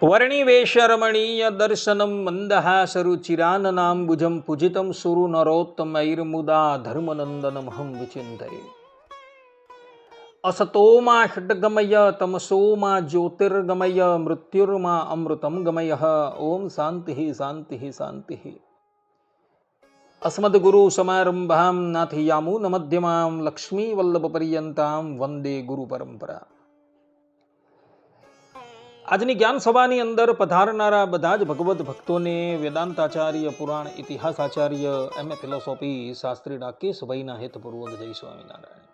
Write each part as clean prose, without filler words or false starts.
વર્ણિવેશરમણીય દર્શનમ મંદહાસરુચિરાનનાંબુજમ પૂજિતમ સુરુ નરોત્તમૈર્મુદા ધર્મનંદનમહં વિચિંતયે. અસતોમાં ષડગમય તમસોમાં જ્યોતિર્ગમય મૃત્યુર્મા અમૃતમ ગમય. ઓમ શાંતિ શાંતિ શાંતિ. અસ્મદ્ગુરુ સમારંભામ નાથયામૂન મધ્યમામ લક્ષ્મી વલ્લભ પર્યંતામ વંદે ગુરુ પરંપરા. આજની જ્ઞાન સભાની અંદર પધારનારા બધા જ ભગવત ભક્તોને વેદાંતાચાર્ય, પુરાણ ઇતિહાસાચાર્ય, એમએ ફિલોસોફી શાસ્ત્રી રાકેશભાઈના હેતપૂર્વક જય સ્વામિનારાયણ.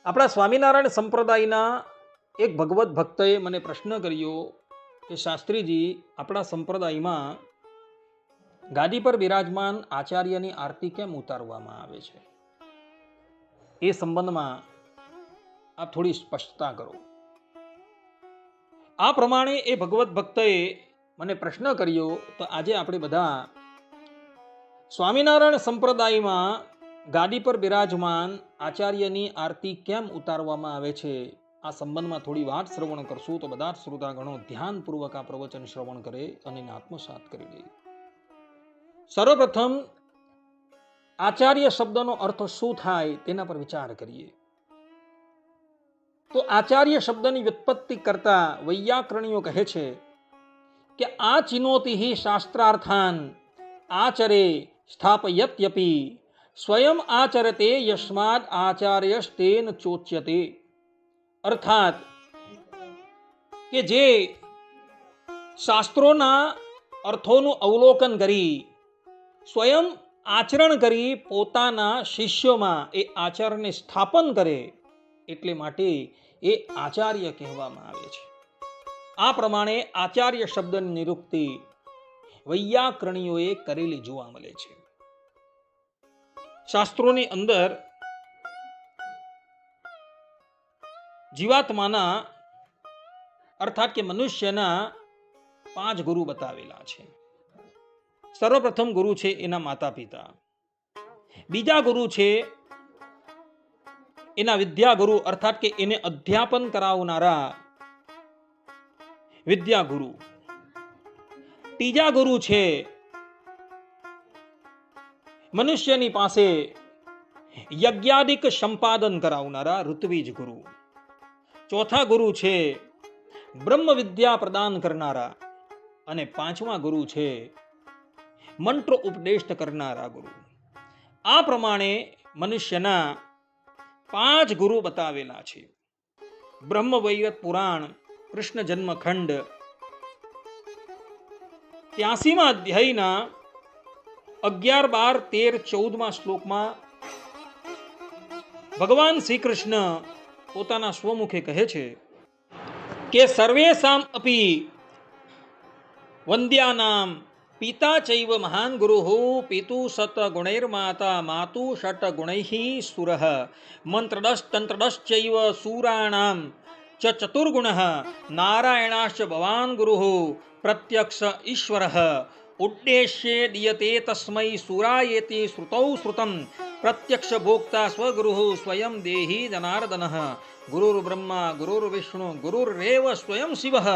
આપણા સ્વામિનારાયણ સંપ્રદાયના એક ભગવત ભક્તએ મને પ્રશ્ન કર્યો કે શાસ્ત્રીજી, આપણા સંપ્રદાયમાં ગાદી પર બિરાજમાન આચાર્યની આરતી કેમ ઉતારવામાં આવે છે? એ સંબંધમાં આપ થોડી સ્પષ્ટતા કરો. આ પ્રમાણે એ ભગવત ભક્તએ મને પ્રશ્ન કર્યો. તો આજે આપણે બધા સ્વામિનારાયણ સંપ્રદાયમાં ગાદી પર બિરાજમાન આચાર્યની આરતી કેમ ઉતારવામાં આવે છે, આ સંબંધમાં થોડી વાત શ્રવણ કરશું. તો બધા જ શ્રોતાગણો ધ્યાનપૂર્વક આ પ્રવચન શ્રવણ કરે અને આત્મસાત કરી લે. સર્વપ્રથમ આચાર્ય શબ્દનો અર્થ શું થાય તેના પર વિચાર કરીએ. તો આચાર્ય શબ્દની વ્યુત્પત્તિ કરતા વૈયાકરણીઓ કહે છે કે આ ચિનોતિ શાસ્ત્રાર્થાન આચરે સ્થાપયત્યપી સ્વયં આચરતે યસ્માદ આચાર્યસ્તેન ચોચ્યતે. અર્થાત કે જે શાસ્ત્રોના અર્થોનું અવલોકન કરી સ્વયં આચરણ કરી પોતાના શિષ્યોમાં એ આચરણને સ્થાપન કરે, એટલે માટે એ આચાર્ય કહેવામાં આવે છે. આ પ્રમાણે આચાર્ય શબ્દની નિરુક્તિ વૈયાકરણીઓએ કરેલી જોવા મળે છે. શાસ્ત્રોની અંદર જીવાત્માના અર્થાત કે મનુષ્યના 5 ગુરુ બતાવેલા છે. સર્વપ્રથમ ગુરુ છે એના માતા પિતા. બીજા ગુરુ છે એના વિદ્યાગુરુ, અર્થાત કે એને અધ્યાપન કરાવનારા વિદ્યાગુરુ. ત્રીજા ગુરુ છે મનુષ્યની પાસે યજ્ઞાદિક સંપાદન કરાવનારા ઋત્વિજ ગુરુ. ચોથા ગુરુ છે બ્રહ્મ વિદ્યા પ્રદાન કરનારા. અને 5મા ગુરુ છે મંત્ર ઉપદેશ કરનારા ગુરુ. આ પ્રમાણે મનુષ્યના 5 ગુરુ બતાવેલા છે. બ્રહ્મ વૈવત પુરાણ કૃષ્ણ જન્મખંડ 83મા અધ્યાયના 11, 12, 13, 14મા શ્લોકમાં ભગવાન શ્રી કૃષ્ણ પોતાના સ્વમુખે કહે છે કે સર્વેષામ અપી વંદ્યાનામ પિતા ચૈવ મહાન ગુરુઃ પિતુ સત ગુણૈર્માતા માતુ ષટ ગુણૈઃ સુરઃ મંત્રદશ તંત્રદશ્ચૈવ સૂરાણામ ચ ચતુર્ગુણઃ નારાયણાશ્ચ ભવાન ગુરુઃ પ્રત્યક્ષ ઈશ્વરઃ ઉદ્દેશ્યે દીયતે તસ્મૈ સુરાયેતિ શ્રુતૌ શ્રુતમ પ્રત્યક્ષ ભોક્તા સ્વગુરુઃ સ્વયં દેહી જનાર્દનઃ ગુરુર બ્રહ્મા ગુરુર વિષ્ણુ ગુરુરેવ સ્વયં શિવઃ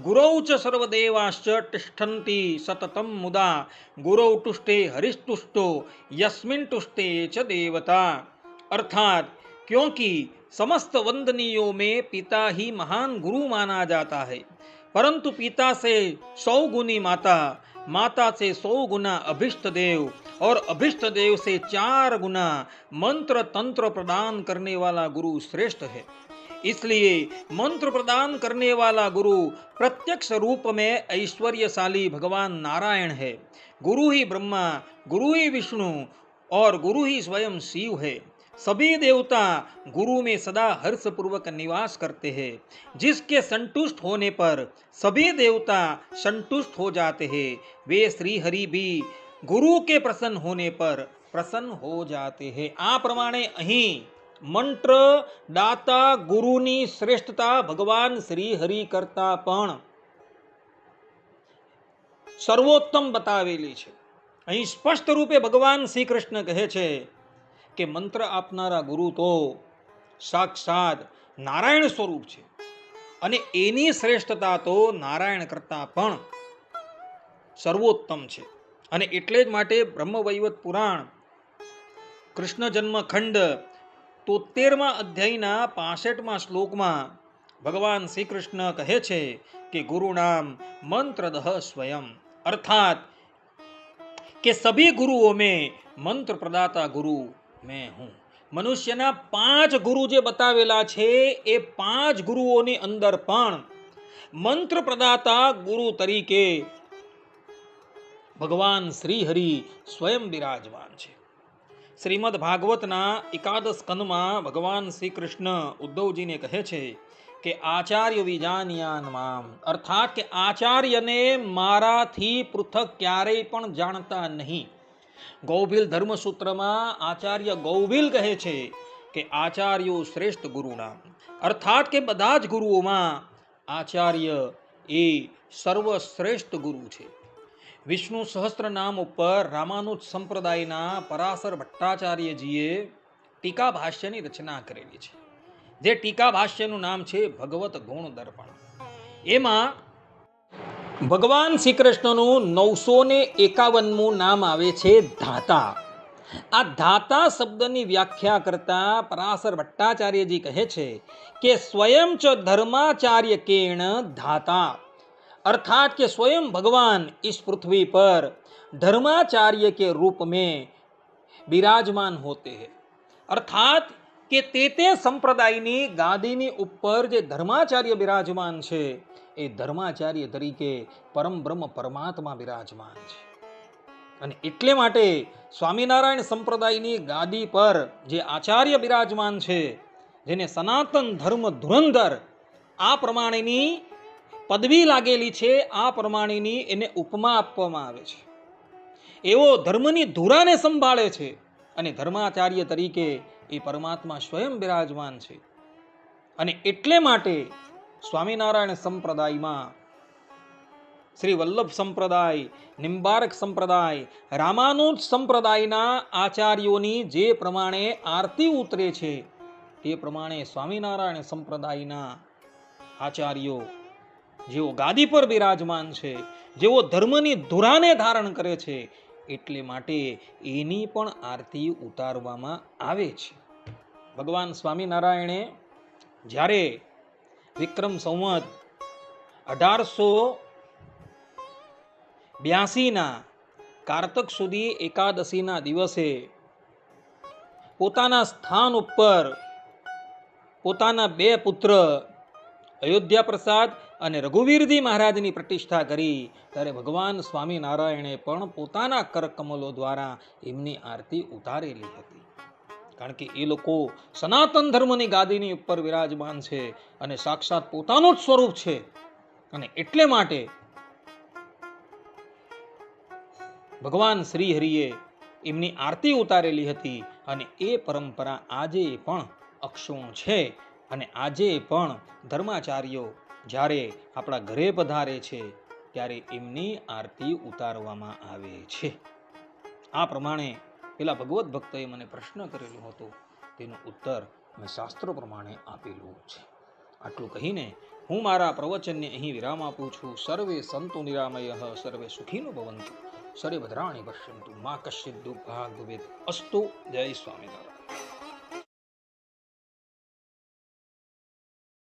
ગુરૌ ચ સર્વદેવાશ્ચ તિષ્ઠન્તિ સતતમ મુદા ગુરૌ તુષ્ટે હરિસ્તુષ્ટો યસ્મિન તુષ્ટે ચ દેવતા. अर्थात क्योंकि समस्त वंदनीयों में पिता ही महान गुरु माना जाता है, परंतु पिता से 100 गुनी माता, माता से 100 गुना अभिष्ट देव और अभिष्ट देव से 4 गुना मंत्र तंत्र प्रदान करने वाला गुरु श्रेष्ठ है. इसलिए मंत्र प्रदान करने वाला गुरु प्रत्यक्ष रूप में ऐश्वर्यशाली भगवान नारायण है. गुरु ही ब्रह्मा, गुरु ही विष्णु और गुरु ही स्वयं शिव है. सभी देवता गुरु में सदा हर्षपूर्वक निवास करते हैं. जिसके संतुष्ट होने पर सभी देवता संतुष्ट हो जाते हैं. वे श्री हरि भी गुरु के प्रसन्न होने पर प्रसन्न हो जाते हैं. आ प्रमाणे અહીં મંત્ર દાતા ગુરુની શ્રેષ્ઠતા ભગવાન શ્રી હરિ કરતા પણ સર્વોત્તમ બતાવેલી છે. અહીં સ્પષ્ટ રૂપે ભગવાન શ્રી કૃષ્ણ કહે છે કે મંત્ર આપનારા ગુરુ તો સાક્ષાત નારાયણ સ્વરૂપ છે. અને એની શ્રેષ્ઠતા તો નારાયણ કરતાં પણ સર્વોત્તમ છે. અને એટલે જ માટે બ્રહ્મવૈવત પુરાણ કૃષ્ણ જન્મખંડ 73મા અધ્યાયના 65મા શ્લોકમાં ભગવાન શ્રી કૃષ્ણ કહે છે કે ગુરુનામ મંત્રદહ સ્વયં, અર્થાત કે સભી ગુરુઓ મેં મંત્ર પ્રદાતા ગુરુ મેં હું. મનુષ્યના 5 ગુરુ જે બતાવેલા છે એ 5 ગુરુઓની અંદર પણ મંત્ર પ્રદાતા ગુરુ તરીકે ભગવાન શ્રી હરિ સ્વયં બિરાજમાન છે. શ્રીમદ ભાગવતના 11 સ્કંદમાં ભગવાન શ્રી કૃષ્ણ ઉદ્ધવજીને કહે છે કે આચાર્ય વિજાનિયાન મામ, અર્થાત કે આચાર્યને મારાથી પૃથક ક્યારેય પણ જાણતા નહીં. ગૌભીલ ધર્મસૂત્રમાં આચાર્ય ગૌભીલ કહે છે કે આચાર્યો શ્રેષ્ઠ ગુરુના, અર્થાત કે બધા જ ગુરુઓમાં આચાર્ય એ સર્વશ્રેષ્ઠ ગુરુ છે. વિષ્ણુ સહસ્ત્ર નામ ઉપર રામાનુજ સંપ્રદાયના પરાશર ભટ્ટાચાર્યજીએ ટીકા ભાષ્યની રચના કરેલી છે, જે ટીકા ભાષ્યનું નામ છે ભગવત ગુણ દર્પણ. એમાં ભગવાન શ્રી કૃષ્ણનું 951મું નામ આવે છે ધાતા. આ ધાતા શબ્દની વ્યાખ્યા કરતા પરાશર ભટ્ટાચાર્યજી કહે છે કે સ્વયં ચ ધર્માચાર્ય કેણ ધાતા, अर्थात कि स्वयं भगवान इस पृथ्वी पर धर्माचार्य के रूप में विराजमान होते हैं. अर्थात कि ते संप्रदायनी गादीनी ऊपर जे धर्माचार्य विराजमान है ए धर्माचार्य तरीके परम ब्रह्म परमात्मा विराजमान है. અને એટલે માટે સ્વામિનારાયણ સંપ્રદાયની ગાદી પર જે આચાર્ય બિરાજમાન છે, જેને સનાતન ધર્મ ધુરંધર આ પ્રમાણેની પદવી લાગેલી છે, આ પ્રમાણેની એને ઉપમા આપવામાં આવે છે. એવો ધર્મની ધુરાને સંભાળે છે અને ધર્માચાર્ય તરીકે એ પરમાત્મા સ્વયં બિરાજમાન છે. અને એટલે માટે સ્વામિનારાયણ સંપ્રદાયમાં શ્રી વલ્લભ સંપ્રદાય, નિમ્બાર્ક સંપ્રદાય, રામાનુજ સંપ્રદાયના આચાર્યોની જે પ્રમાણે આરતી ઉતરે છે તે પ્રમાણે સ્વામિનારાયણ સંપ્રદાયના આચાર્યો જેઓ ગાદી પર બિરાજમાન છે, જેઓ ધર્મની ધુરાને ધારણ કરે છે, એટલે માટે એની પણ આરતી ઉતારવામાં આવે છે. ભગવાન સ્વામિનારાયણે જ્યારે વિક્રમ સંવત 1882ના કારતક સુધી એકાદશીના દિવસે પોતાના સ્થાન ઉપર પોતાના 2 પુત્ર અયોધ્યા પ્રસાદ અને રઘુવીરજી મહારાજની પ્રતિષ્ઠા કરી, ત્યારે ભગવાન સ્વામિનારાયણે પણ પોતાના કરકમલો દ્વારા એમની આરતી ઉતારેલી હતી. કારણ કે એ લોકો સનાતન ધર્મની ગાદીની ઉપર વિરાજમાન છે અને સાક્ષાત પોતાનું જ સ્વરૂપ છે. અને એટલે માટે ભગવાન શ્રી હરિએ એમની આરતી ઉતારેલી હતી અને એ પરંપરા આજે પણ અક્ષુણ છે. અને આજે પણ ધર્માચાર્યો જ્યારે આપણા ઘરે પધારે છે ત્યારે એમની આરતી ઉતારવામાં આવે છે. આ પ્રમાણે પેલા ભગવત ભક્તએ મને પ્રશ્ન કરેલો હતો, તેનો ઉત્તર મેં શાસ્ત્રો પ્રમાણે આપેલું છે. આટલું કહીને હું મારા પ્રવચનને અહીં વિરામ આપું છું. સર્વે સંતુ નિરામયઃ, સર્વે સુખીનો ભવંતુ, સર્વે ભદ્રાણિ પશ્યન્તુ, મા કશ્ચિદ દુઃખાગ ભવેત. અસ્તુ. જય સ્વામિનારાયણ.